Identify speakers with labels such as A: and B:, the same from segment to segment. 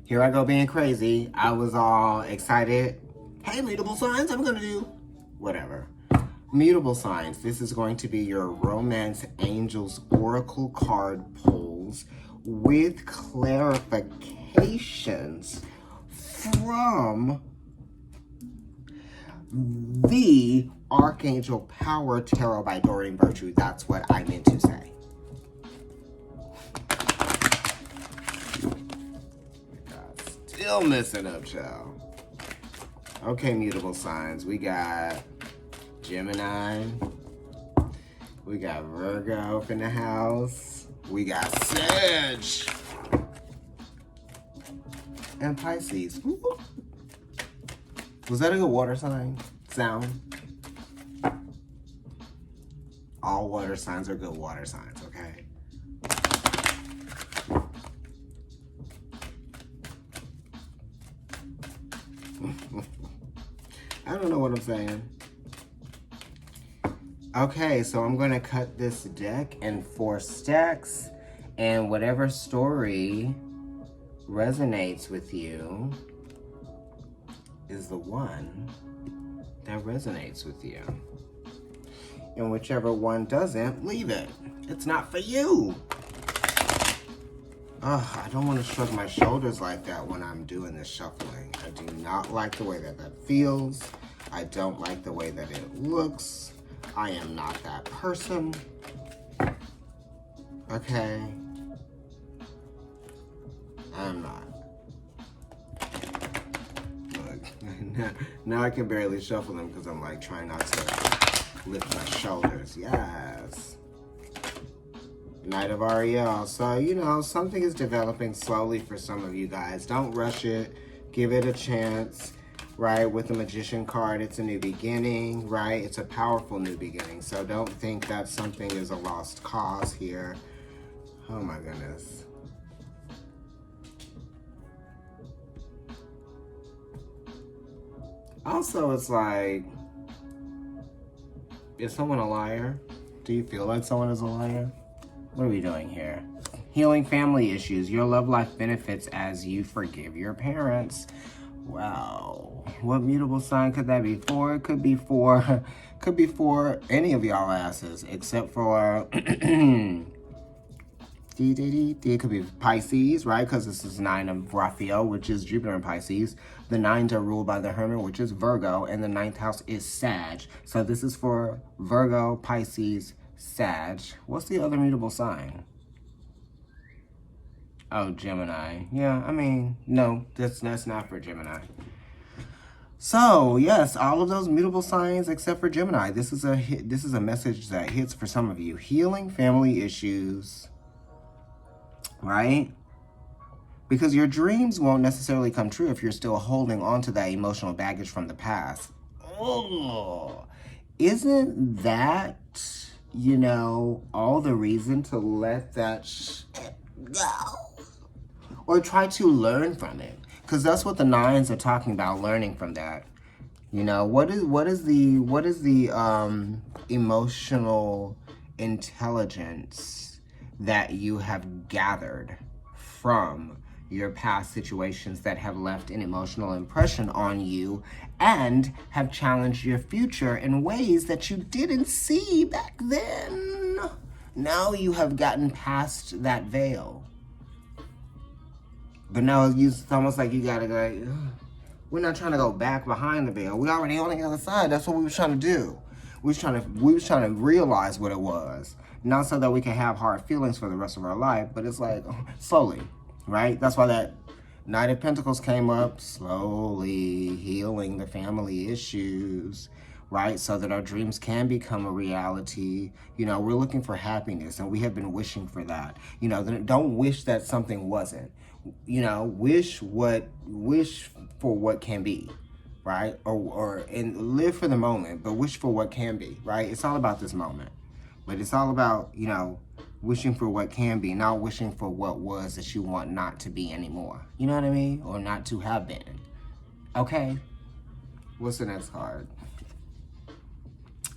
A: Here I go being crazy. I was all excited. Hey, mutable signs, I'm gonna do whatever. Mutable signs, this is going to be your Romance Angels Oracle card pulls with clarifications from the ArchangelPower Tarot by Doreen Virtue. That's what I meant to say. Still messing up, y'all. Okay, mutable signs. We got Gemini. We got Virgo up in the house. We got Sag. And Pisces. Woo-hoo. Was that a good water sign? Sound? All water signs are good water signs, okay? I don't know what I'm saying. Okay, so I'm going to cut this deck in 4 stacks, and whatever story resonates with you is the one that resonates with you. And whichever one doesn't, leave it. It's not for you. Ugh, I don't want to shrug my shoulders like that when I'm doing this shuffling. I do not like the way that that feels. I don't like the way that it looks. I am not that person. Okay? I'm not. Look, now I can barely shuffle them because I'm like trying not to lift my shoulders. Yes. Knight of Ariel. So, you know, something is developing slowly for some of you guys. Don't rush it. Give it a chance, right? With the Magician card, it's a new beginning, right? It's a powerful new beginning. So don't think that something is a lost cause here. Oh my goodness. Also, it's like, is someone a liar? Do you feel like someone is a liar? What are we doing here? Healing family issues. Your love life benefits as you forgive your parents. Wow. What mutable sign could that be for? It could be for any of y'all asses, except for it could be Pisces, right? Because this is 9 of Raphael, which is Jupiter in Pisces. The 9s are ruled by the Hermit, which is Virgo, and the 9th house is Sag. So this is for Virgo, Pisces, Sag. What's the other mutable sign? Oh, Gemini. Yeah, I mean, no, that's not for Gemini. So, yes, all of those mutable signs except for Gemini. This is a message that hits for some of you. Healing family issues, right? Because your dreams won't necessarily come true if you're still holding on to that emotional baggage from the past. Oh, isn't that, you know, all the reason to let that shit go? Or try to learn from it. Because that's what the 9s are talking about, learning from that. You know, what is the emotional intelligence that you have gathered from your past situations that have left an emotional impression on you and have challenged your future in ways that you didn't see back then? Now you have gotten past that veil. But now it's almost like you gotta go, we're not trying to go back behind the veil. We already on the other side. That's what we were trying to do. We was trying to realize what it was. Not so that we can have hard feelings for the rest of our life, but it's like slowly, right? That's why that Knight of Pentacles came up, slowly healing the family issues, right? So that our dreams can become a reality. You know, we're looking for happiness and we have been wishing for that. You know, don't wish that something wasn't. You know, wish for what can be, right? And live for the moment, but wish for what can be, right? It's all about this moment. But it's all about, you know, wishing for what can be, not wishing for what was that you want not to be anymore. You know what I mean? Or not to have been. Okay? What's the next card?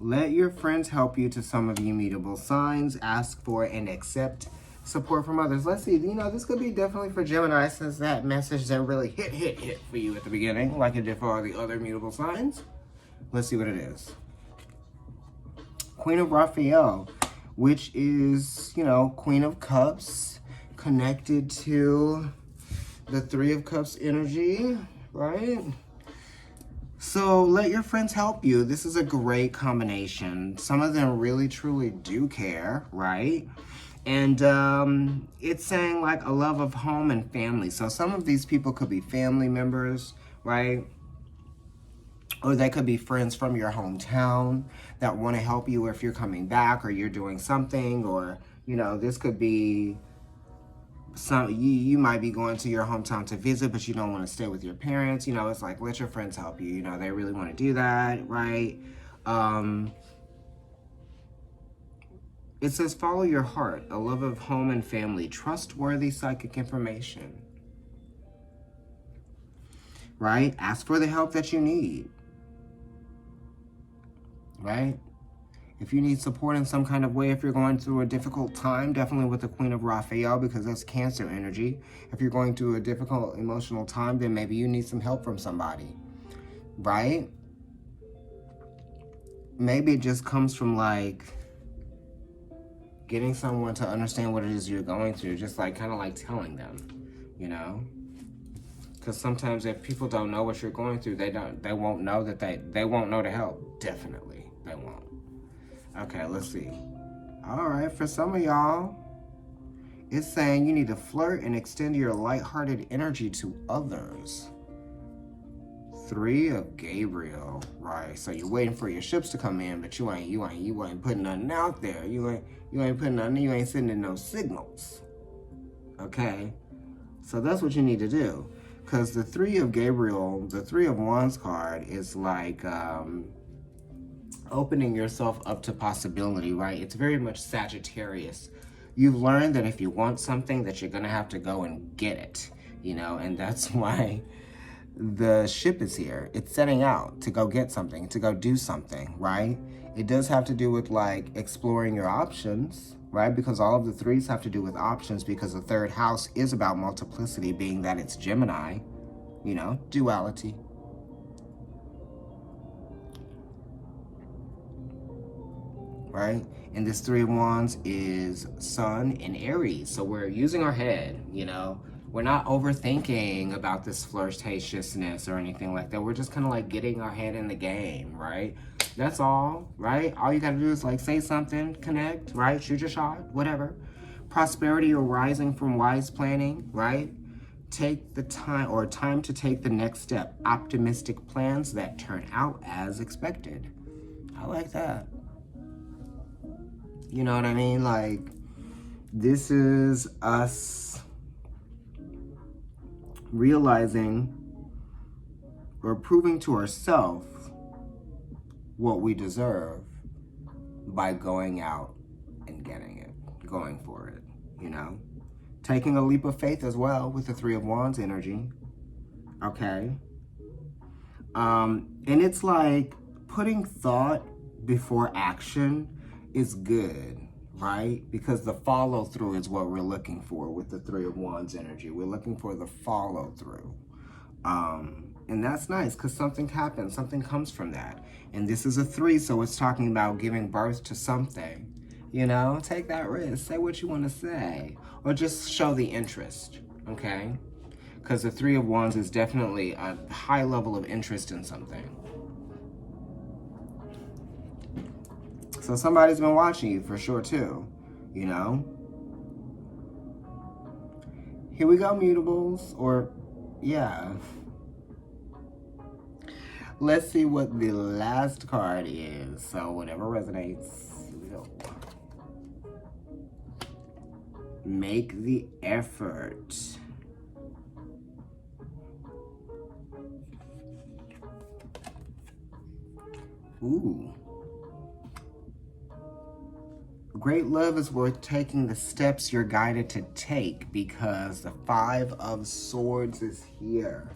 A: Let your friends help you to some of you mutable signs. Ask for and accept Support from others. Let's see. You know, this could be definitely for Gemini since that message didn't really hit for you at the beginning like it did for all the other mutable signs. Let's see what it is. Queen of Raphael, which is, you know, Queen of Cups, connected to the Three of Cups energy, right? So let your friends help you. This is a great combination. Some of them really, truly do care, right? And it's saying like a love of home and family. So some of these people could be family members, right? Or they could be friends from your hometown that want to help you if you're coming back or you're doing something. Or, you know, this could be you might be going to your hometown to visit, but you don't want to stay with your parents. You know, it's like, let your friends help you. You know, they really want to do that, right? It says, follow your heart, a love of home and family, trustworthy psychic information, right? Ask for the help that you need, right? If you need support in some kind of way, if you're going through a difficult time, definitely with the Queen of Raphael, because that's Cancer energy. If you're going through a difficult emotional time, then maybe you need some help from somebody, right? Maybe it just comes from like getting someone to understand what it is you're going through, just like kind of like telling them, you know? Because sometimes if people don't know what you're going through, they won't know that they won't know to help. Definitely, they won't. Okay, let's see. All right, for some of y'all, it's saying you need to flirt and extend your lighthearted energy to others. Three of Gabriel, right? So you're waiting for your ships to come in, but you ain't putting nothing out there. You ain't putting nothing. You ain't sending no signals. Okay, so that's what you need to do, because the Three of Gabriel, the Three of Wands card, is like opening yourself up to possibility, right? It's very much Sagittarius. You've learned that if you want something, that you're gonna have to go and get it, you know, and that's why the ship is here. It's setting out to go get something, to go do something, right? It does have to do with like exploring your options, right? Because all of the threes have to do with options, because the third house is about multiplicity, being that it's Gemini, you know, duality. Right? And this Three of Wands is Sun in Aries. So we're using our head, you know. We're not overthinking about this flirtatiousness or anything like that. We're just kind of like getting our head in the game, right? That's all, right? All you got to do is like say something, connect, right? Shoot your shot, whatever. Prosperity arising from wise planning, right? Take the time, or time to take the next step. Optimistic plans that turn out as expected. I like that. You know what I mean? Like, this is us realizing or proving to ourselves what we deserve by going out and getting it, going for it, you know? Taking a leap of faith as well with the Three of Wands energy, okay? And it's like putting thought before action is good, right? Because the follow through is what we're looking for with the Three of Wands energy. We're looking for the follow through. And that's nice because something happens, something comes from that. And this is a 3, so it's talking about giving birth to something. You know, take that risk, say what you want to say, or just show the interest, okay? Because the Three of Wands is definitely a high level of interest in something. So somebody's been watching you for sure too, you know? Here we go, mutables, or yeah. Let's see what the last card is. So whatever resonates, here we go. Make the effort. Ooh. Great love is worth taking the steps you're guided to take, because the 5 of Swords is here.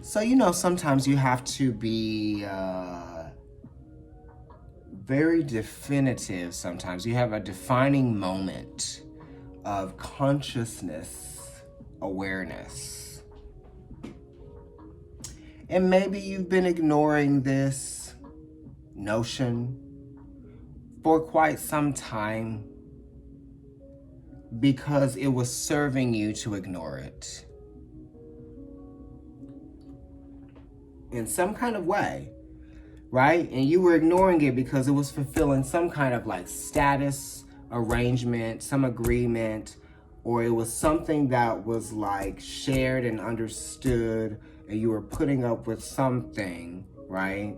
A: So, you know, sometimes you have to be very definitive sometimes. You have a defining moment of consciousness, awareness. And maybe you've been ignoring this notion for quite some time because it was serving you to ignore it in some kind of way, right? And you were ignoring it because it was fulfilling some kind of like status arrangement, some agreement, or it was something that was like shared and understood, and you were putting up with something, right?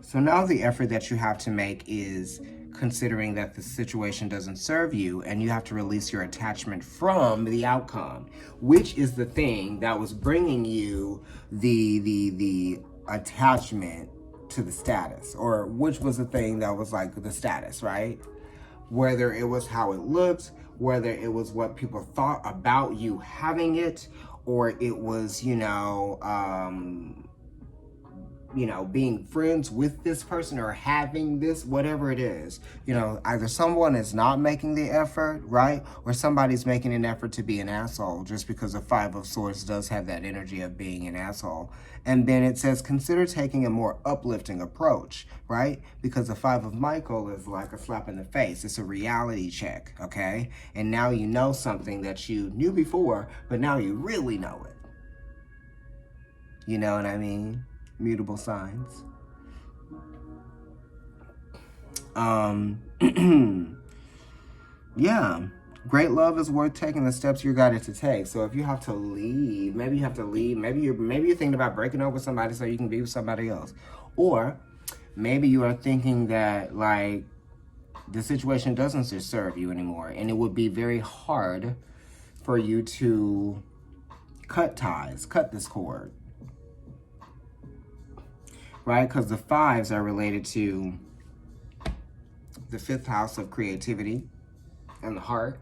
A: So now the effort that you have to make is considering that the situation doesn't serve you, and you have to release your attachment from the outcome, which is the thing that was bringing you the attachment to the status, or which was the thing that was like the status, right? Whether it was how it looked, whether it was what people thought about you having it, or it was, being friends with this person or having this, whatever it is, either someone is not making the effort, right? Or somebody's making an effort to be an asshole, just because the Five of Swords does have that energy of being an asshole. And then it says, consider taking a more uplifting approach, right? Because the Five of Michael is like a slap in the face. It's a reality check, okay? And now you know something that you knew before, but now you really know it. You know what I mean? Mutable signs. Yeah. Great love is worth taking the steps you're guided to take. So if you have to leave, maybe you have to leave. Maybe you're thinking about breaking up with somebody so you can be with somebody else. Or maybe you are thinking that like the situation doesn't serve you anymore, and it would be very hard for you to cut ties, cut this cord. Right? Because the fives are related to the 5th house of creativity and the heart.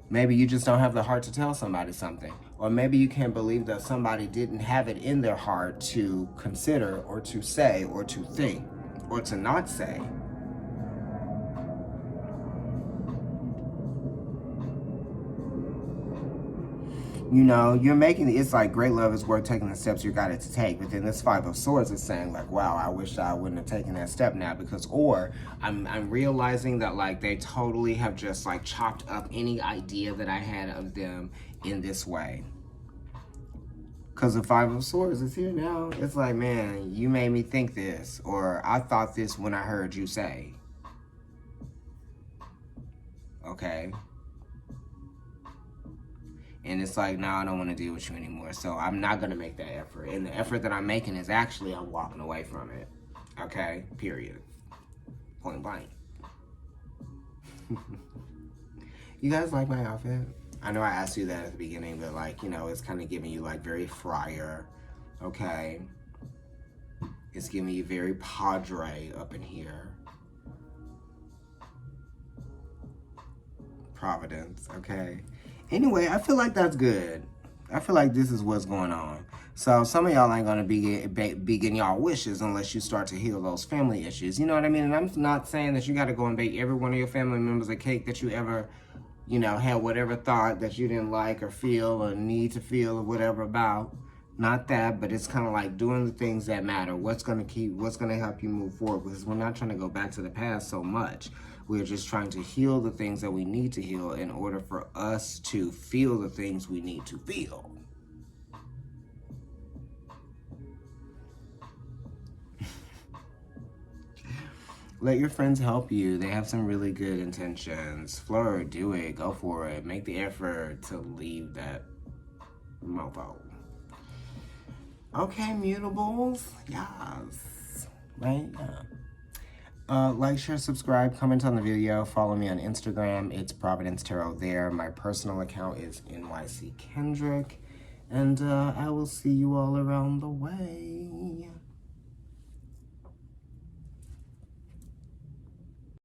A: Maybe you just don't have the heart to tell somebody something. Or maybe you can't believe that somebody didn't have it in their heart to consider or to say or to think or to not say. You're making, it's like great love is worth taking the steps you're guided to take. But then this Five of Swords is saying like, wow, I wish I wouldn't have taken that step now, because, or I'm realizing that like they totally have just like chopped up any idea that I had of them in this way. Because the Five of Swords is here now. It's like, man, you made me think this, or I thought this when I heard you say. Okay. And it's like, no, I don't want to deal with you anymore. So I'm not going to make that effort. And the effort that I'm making is actually I'm walking away from it. Okay? Period. Point blank. You guys like my outfit? I know I asked you that at the beginning, but like, it's kind of giving you like very friar. Okay? It's giving you very padre up in here. Providence. Okay? Anyway, I feel like that's good. I feel like this is what's going on. So some of y'all ain't going to be getting y'all wishes unless you start to heal those family issues. You know what I mean? And I'm not saying that you got to go and bake every one of your family members a cake that you ever, had whatever thought that you didn't like or feel or need to feel or whatever about. Not that, but it's kind of like doing the things that matter. What's going to help you move forward? Because we're not trying to go back to the past so much. We're just trying to heal the things that we need to heal in order for us to feel the things we need to feel. Let your friends help you. They have some really good intentions. Flirt, do it, go for it. Make the effort to leave that mofo. Okay, mutables. Yes. Right? Yeah. Like, share, subscribe, comment on the video, follow me on Instagram. It's Providence Tarot there. My personal account is NYC Kendrick. And I will see you all around the way.